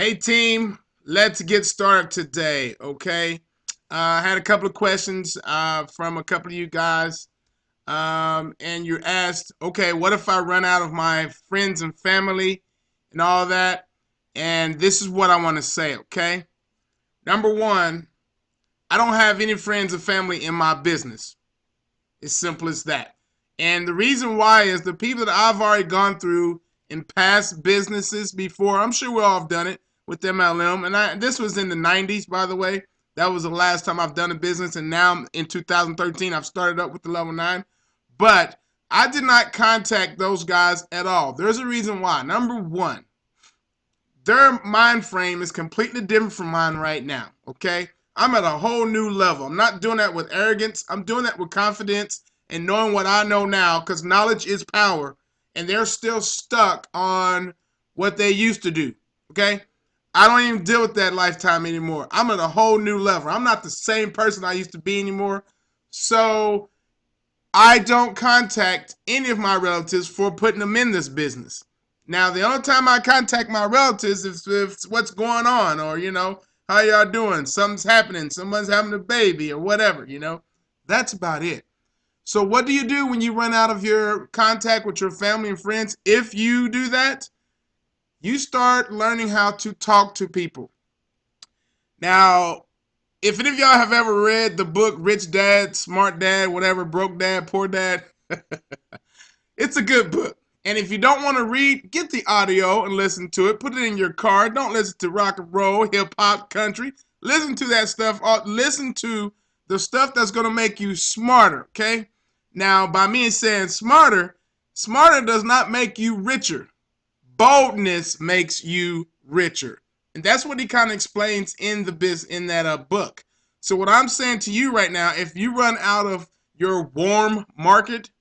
Hey team, let's get started today, okay? I had a couple of questions from a couple of you guys, and you asked, okay, what if I run out of my friends and family and all that? And this is what I want to say, okay? Number one, I don't have any friends or family in my business. It's simple as that. And the reason why is the people that I've already gone through in past businesses before. I'm sure we all have done it with MLM. And this was in the 90s, by the way. That was the last time I've done a business. And now in 2013, I've started up with the Level 9. But I did not contact those guys at all. There's a reason why. Number one, their mind frame is completely different from mine right now, okay? I'm at a whole new level. I'm not doing that with arrogance. I'm doing that with confidence and knowing what I know now, because knowledge is power, and they're still stuck on what they used to do, okay? I don't even deal with that lifetime anymore. I'm at a whole new level. I'm not the same person I used to be anymore. So I don't contact any of my relatives for putting them in this business. Now, the only time I contact my relatives is if what's going on, or, how y'all doing? Something's happening. Someone's having a baby or whatever. That's about it. So what do you do when you run out of your contact with your family and friends? If you do that, you start learning how to talk to people. Now, if any of y'all have ever read the book Rich Dad, Smart Dad, whatever, Broke Dad, Poor Dad, it's a good book. And if you don't want to read, get the audio and listen to it. Put it in your car. Don't listen to rock and roll, hip hop, country. Listen to that stuff. Listen to the stuff that's going to make you smarter, okay? Now, by me saying smarter, smarter does not make you richer. Boldness makes you richer. And that's what he kind of explains in that book. So what I'm saying to you right now, if you run out of your warm market,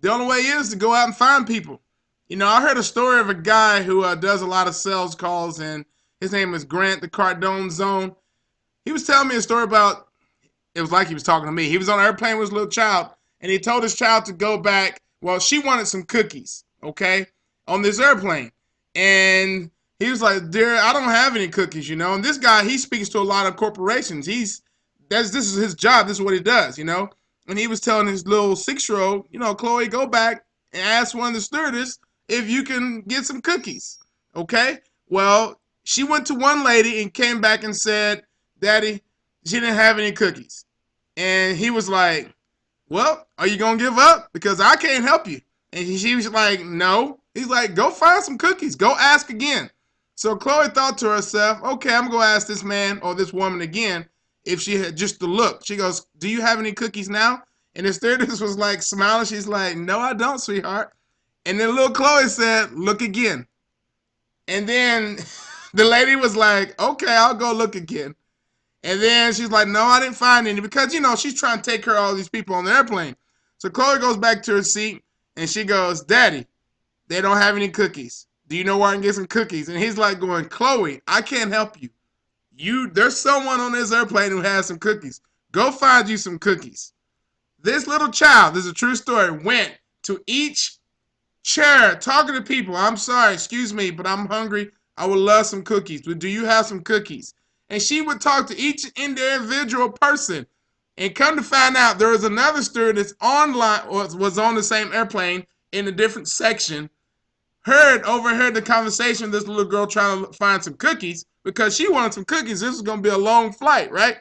the only way is to go out and find people. I heard a story of a guy who does a lot of sales calls, and his name is Grant, the Cardone Zone. He was telling me a story about, it was like he was talking to me. He was on an airplane with his little child, and he told his child to go back. Well, she wanted some cookies, okay, on this airplane. And he was like, dear, I don't have any cookies, And this guy, he speaks to a lot of corporations. This is his job. This is what he does. And he was telling his little 6-year-old, Chloe, go back and ask one of the stewardess if you can get some cookies. Okay? Well, she went to one lady and came back and said, Daddy, she didn't have any cookies. And he was like, well, are you going to give up? Because I can't help you. And she was like, no. He's like, go find some cookies. Go ask again. So Chloe thought to herself, okay, I'm going to ask this man or this woman again if she had just the look. She goes, do you have any cookies now? And the stewardess was like smiling. She's like, no, I don't, sweetheart. And then little Chloe said, look again. And then the lady was like, okay, I'll go look again. And then she's like, no, I didn't find any, because, she's trying to take care of all these people on the airplane. So Chloe goes back to her seat and she goes, Daddy, they don't have any cookies. Do you know where I can get some cookies? And he's like going, Chloe, I can't help you. There's someone on this airplane who has some cookies. Go find you some cookies. This little child, this is a true story, went to each chair talking to people. I'm sorry, excuse me, but I'm hungry. I would love some cookies. But do you have some cookies? And she would talk to each individual person. And come to find out, there was another stewardess online, or was on the same airplane in a different section, overheard the conversation of this little girl trying to find some cookies because she wanted some cookies. This was going to be a long flight, right?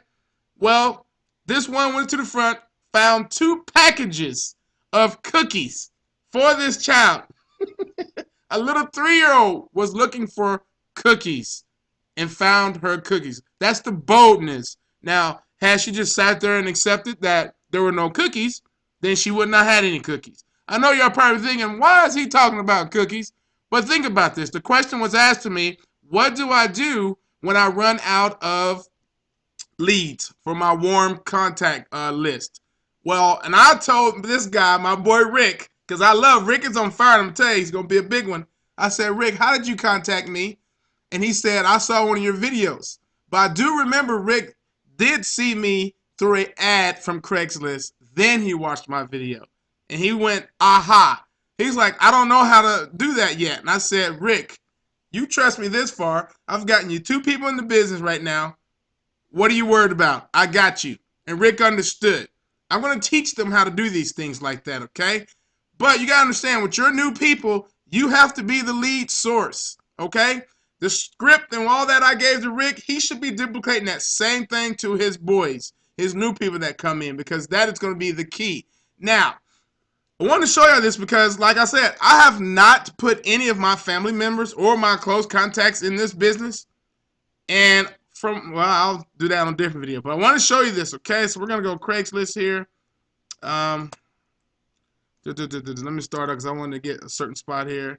Well, this one went to the front, found 2 packages of cookies for this child. A little 3-year-old was looking for cookies and found her cookies. That's the boldness. Now, had she just sat there and accepted that there were no cookies, then she would not have had any cookies. I know y'all probably thinking, why is he talking about cookies? But think about this. The question was asked to me, what do I do when I run out of leads for my warm contact list? Well, and I told this guy, my boy Rick, because I love Rick is on fire. I'm telling you, he's going to be a big one. I said, Rick, how did you contact me? And he said, I saw one of your videos. But I do remember Rick did see me through an ad from Craigslist. Then he watched my video. And he went, aha. He's like, I don't know how to do that yet. And I said, Rick, You trust me this far. I've gotten you 2 people in the business right now. What are you worried about? I got you. And Rick understood. I'm going to teach them how to do these things like that, okay? But you got to understand, with your new people, you have to be the lead source, okay? The script and all that I gave to Rick, he should be duplicating that same thing to his boys, his new people that come in, because that is going to be the key. Now, I want to show you this because, like I said, I have not put any of my family members or my close contacts in this business. And I'll do that on a different video. But I want to show you this, okay? So we're going to go Craigslist here. Let me start up because I want to get a certain spot here.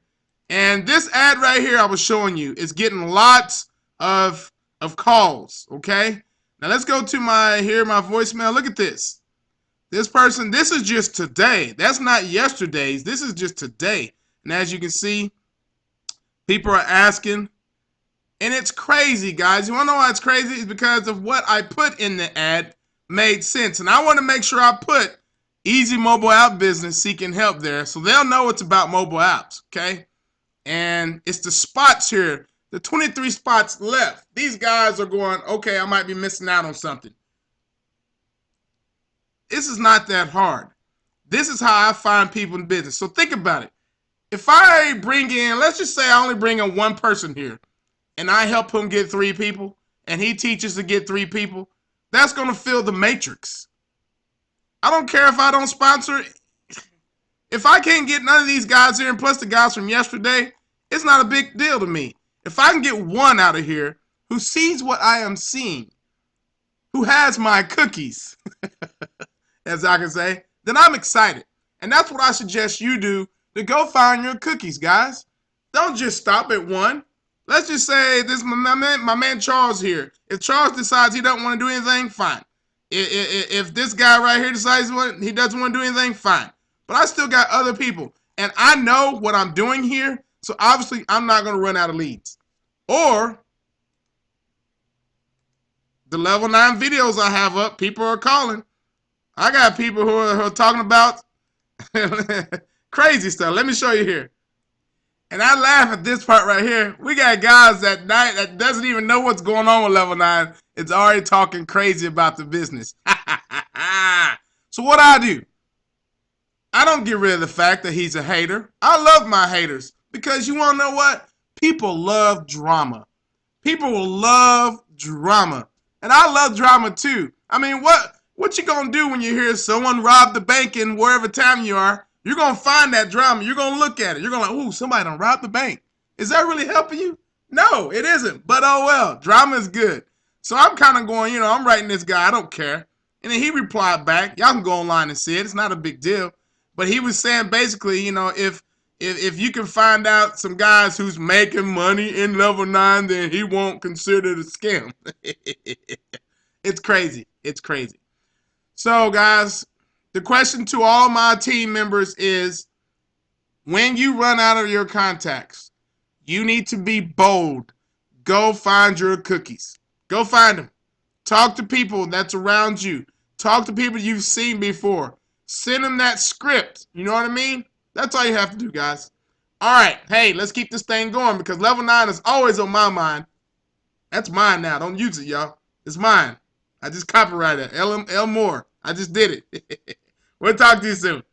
And this ad right here I was showing you is getting lots of calls, okay? Now let's go to my voicemail. Look at this. This person, this is just today. That's not yesterday's. This is just today. And as you can see, people are asking. And it's crazy, guys. You want to know why it's crazy? It's because of what I put in the ad made sense. And I want to make sure I put Easy Mobile App Business seeking help there so they'll know it's about mobile apps, okay? And it's the spots here, the 23 spots left. These guys are going, okay, I might be missing out on something. This is not that hard. This is how I find people in business. So think about it. If I bring in, let's just say I only bring in 1 person here, and I help him get 3 people, and he teaches to get 3 people, that's going to fill the matrix. I don't care if I don't sponsor. If I can't get none of these guys here, and plus the guys from yesterday, it's not a big deal to me. If I can get 1 out of here who sees what I am seeing, who has my cookies, as I can say, then I'm excited. And that's what I suggest you do, to go find your cookies, guys. Don't just stop at 1. Let's just say this my man Charles here. If Charles decides he doesn't want to do anything, fine. If this guy right here decides he doesn't want to do anything, fine. But I still got other people. And I know what I'm doing here, so obviously I'm not going to run out of leads. Or the level 9 videos I have up, people are calling. I got people who are talking about crazy stuff. Let me show you here. And I laugh at this part right here. We got guys that doesn't even know what's going on with level 9. It's already talking crazy about the business. So what I do, I don't get rid of the fact that he's a hater. I love my haters because you want to know what? People love drama. People will love drama. And I love drama too. I mean, what you gonna do when you hear someone robbed the bank in wherever town you are? You're going to find that drama. You're going to look at it. You're going to like, ooh, somebody done robbed the bank. Is that really helping you? No, it isn't. But oh well, drama is good. So I'm kind of going, I'm writing this guy. I don't care. And then he replied back. Y'all can go online and see it. It's not a big deal. But he was saying basically, if you can find out some guys who's making money in level 9, then he won't consider it a scam. It's crazy. It's crazy. So guys, the question to all my team members is, when you run out of your contacts, you need to be bold. Go find your cookies. Go find them. Talk to people that's around you. Talk to people you've seen before. Send them that script. You know what I mean? That's all you have to do, guys. All right. Hey, let's keep this thing going because level 9 is always on my mind. That's mine now. Don't use it, y'all. It's mine. I just copyrighted it. L Moore. I just did it. We'll talk to you soon.